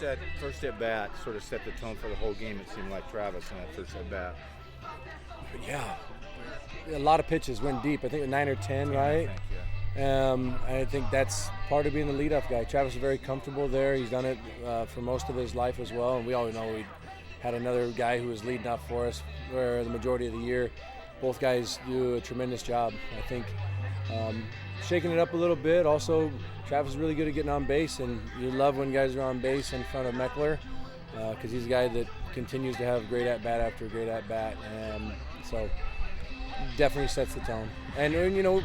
That first at bat sort of set the tone for the whole game. It seemed like Travis in that first at bat. Yeah, a lot of pitches went deep. I think 9 or 10, right? I think that's part of being the leadoff guy. Travis is very comfortable there. He's done it for most of his life as well. And we always know we had another guy who was leading off for us for the majority of the year. Both guys do a tremendous job. I think shaking it up a little bit. Also, Travis is really good at getting on base, and you love when guys are on base in front of Meckler because he's a guy that continues to have great at-bat after great at-bat. So definitely sets the tone. And you know,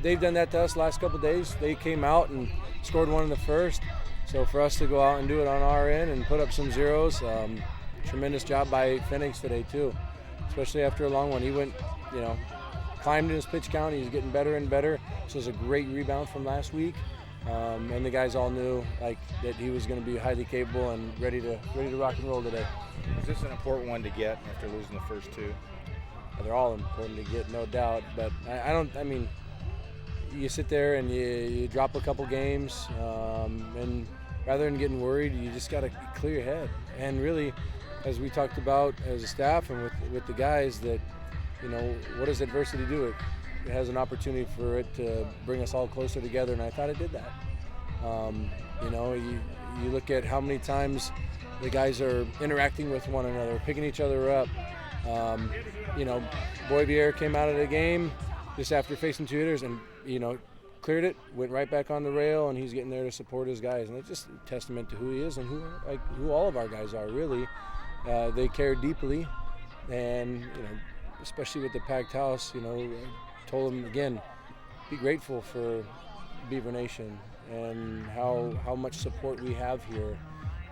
they've done that to us last couple of days. They came out and scored one in the first. So for us to go out and do it on our end and put up some zeros, tremendous job by Phoenix today too, especially after a long one. He went, you know, climbed in his pitch count. He's getting better and better. So it was a great rebound from last week. And the guys all knew like that he was going to be highly capable and ready to rock and roll today. Is this an important one to get after losing the first two? They're all important to get, no doubt. But I mean, you sit there and you drop a couple games, and rather than getting worried, you just got to clear your head. And really, as we talked about as a staff and with the guys, that, you know, what does adversity do? It has an opportunity for it to bring us all closer together, and I thought it did that. You know, you look at how many times the guys are interacting with one another, picking each other up. You know, Boivier came out of the game just after facing two hitters and, you know, cleared it, went right back on the rail, and he's getting there to support his guys. And it's just a testament to who he is and who all of our guys are, really. They care deeply, and, you know, especially with the packed house, you know, told them again, be grateful for Beaver Nation and how much support we have here.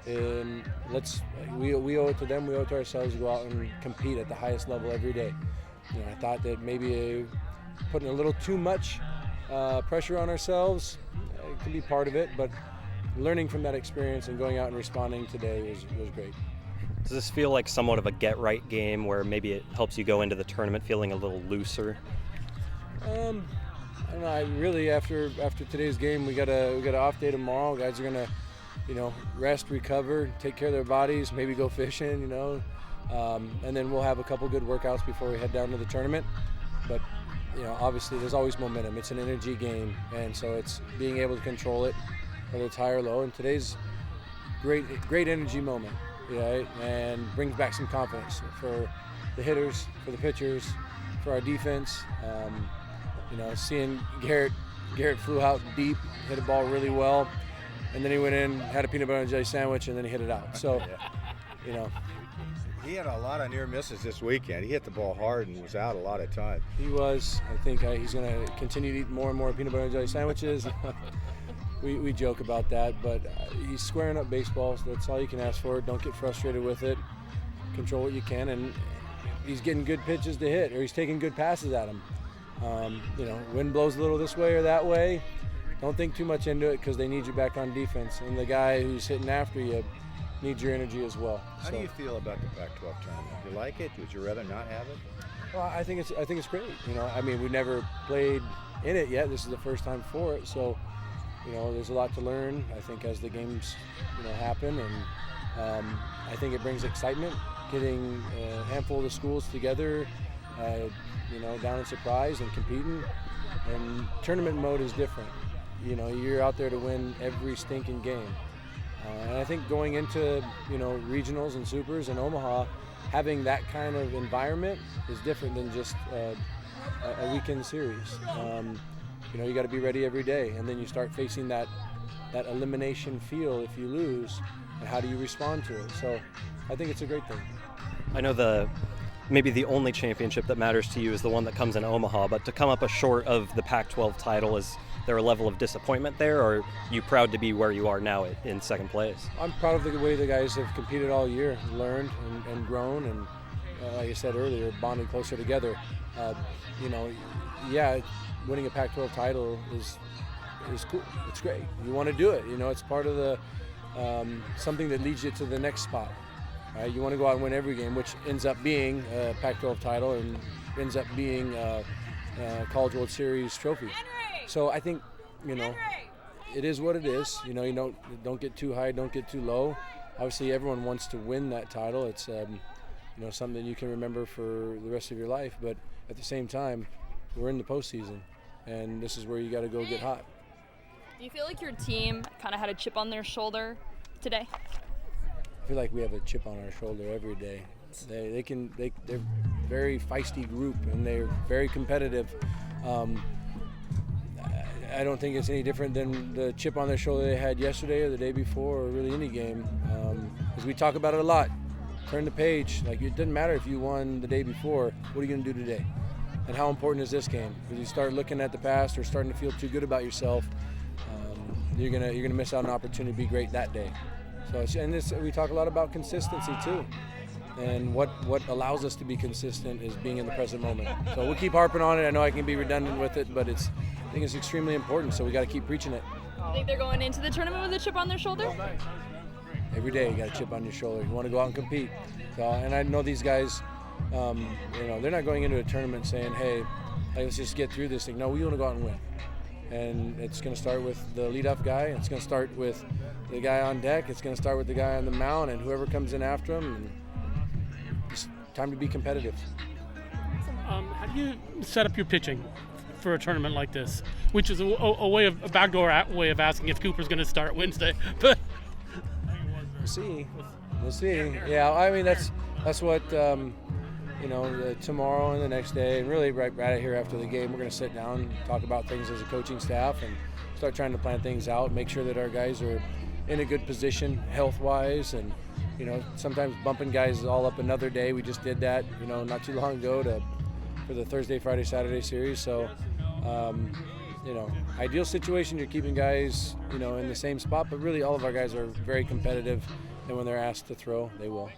And we owe it to them, we owe it to ourselves to go out and compete at the highest level every day. You know, I thought that maybe putting a little too much pressure on ourselves could be part of it, but learning from that experience and going out and responding today was great. Does this feel like somewhat of a get-right game where maybe it helps you go into the tournament feeling a little looser? I don't know. Really, after today's game, we got an off day tomorrow. Guys are gonna, you know, rest, recover, take care of their bodies, maybe go fishing, you know, and then we'll have a couple good workouts before we head down to the tournament. But, you know, obviously there's always momentum. It's an energy game, and so it's being able to control it, whether it's high or low. And today's great energy moment, right? And brings back some confidence for the hitters, for the pitchers, for our defense. You know, seeing Garrett flew out deep, hit a ball really well, and then he went in, had a peanut butter and jelly sandwich, and then he hit it out. So, you know. He had a lot of near misses this weekend. He hit the ball hard and was out a lot of times. He was. I think he's going to continue to eat more and more peanut butter and jelly sandwiches. we joke about that, but he's squaring up baseball, so that's all you can ask for. Don't get frustrated with it. Control what you can, and he's getting good pitches to hit, or he's taking good passes at them. You know, wind blows a little this way or that way. Don't think too much into it because they need you back on defense, and the guy who's hitting after you needs your energy as well. How do you feel about the Pac-12 tournament? Do you like it? Would you rather not have it? Well, I think it's great. You know, I mean, we've never played in it yet. This is the first time for it, so, you know, there's a lot to learn, I think, as the games, you know, happen, and I think it brings excitement, getting a handful of the schools together, you know, down in Surprise and competing. And tournament mode is different. You know, you're out there to win every stinking game. And I think going into, you know, regionals and supers in Omaha, having that kind of environment is different than just a weekend series. You know, you got to be ready every day, and then you start facing that elimination feel if you lose, and how do you respond to it? So I think it's a great thing. I know maybe the only championship that matters to you is the one that comes in Omaha, but to come up short of the Pac-12 title, is there a level of disappointment there, or are you proud to be where you are now in second place? I'm proud of the way the guys have competed all year, learned and grown, and like I said earlier, bonded closer together. You know, yeah, winning a Pac-12 title is cool. It's great. You want to do it. You know, it's part of the something that leads you to the next spot. You want to go out and win every game, which ends up being a Pac-12 title and ends up being a College World Series trophy. So I think, you know, it is what it is. You know, you don't get too high, don't get too low. Obviously, everyone wants to win that title. It's you know, something you can remember for the rest of your life. But at the same time, we're in the postseason, and this is where you got to go get hot. Do you feel like your team kind of had a chip on their shoulder today? I feel like we have a chip on our shoulder every day. They're a very feisty group, and they're very competitive. I don't think it's any different than the chip on their shoulder they had yesterday or the day before, or really any game. Because we talk about it a lot. Turn the page. Like, it doesn't matter if you won the day before. What are you going to do today? And how important is this game? Because you start looking at the past or starting to feel too good about yourself, you're gonna miss out on an opportunity to be great that day. So, we talk a lot about consistency too. And what allows us to be consistent is being in the present moment. So we'll keep harping on it. I know I can be redundant with it, but I think it's extremely important. So we got to keep preaching it. You think they're going into the tournament with a chip on their shoulder? Every day you got a chip on your shoulder. You want to go out and compete. So, and I know these guys, you know, they're not going into a tournament saying, hey, let's just get through this thing. No, we want to go out and win. And it's going to start with the leadoff guy. It's going to start with the guy on deck. It's going to start with the guy on the mound and whoever comes in after him. And it's time to be competitive. How do you set up your pitching for a tournament like this? Which is a backdoor way of asking if Cooper's going to start Wednesday. But We'll see. Yeah, I mean that's what you know, tomorrow and the next day, and really right here after the game, we're going to sit down and talk about things as a coaching staff and start trying to plan things out, make sure that our guys are in a good position health-wise, and you know, sometimes bumping guys all up another day. We just did that, you know, not too long ago for the Thursday, Friday, Saturday series. So, you know, ideal situation, you're keeping guys, you know, in the same spot, but really all of our guys are very competitive, and when they're asked to throw, they will.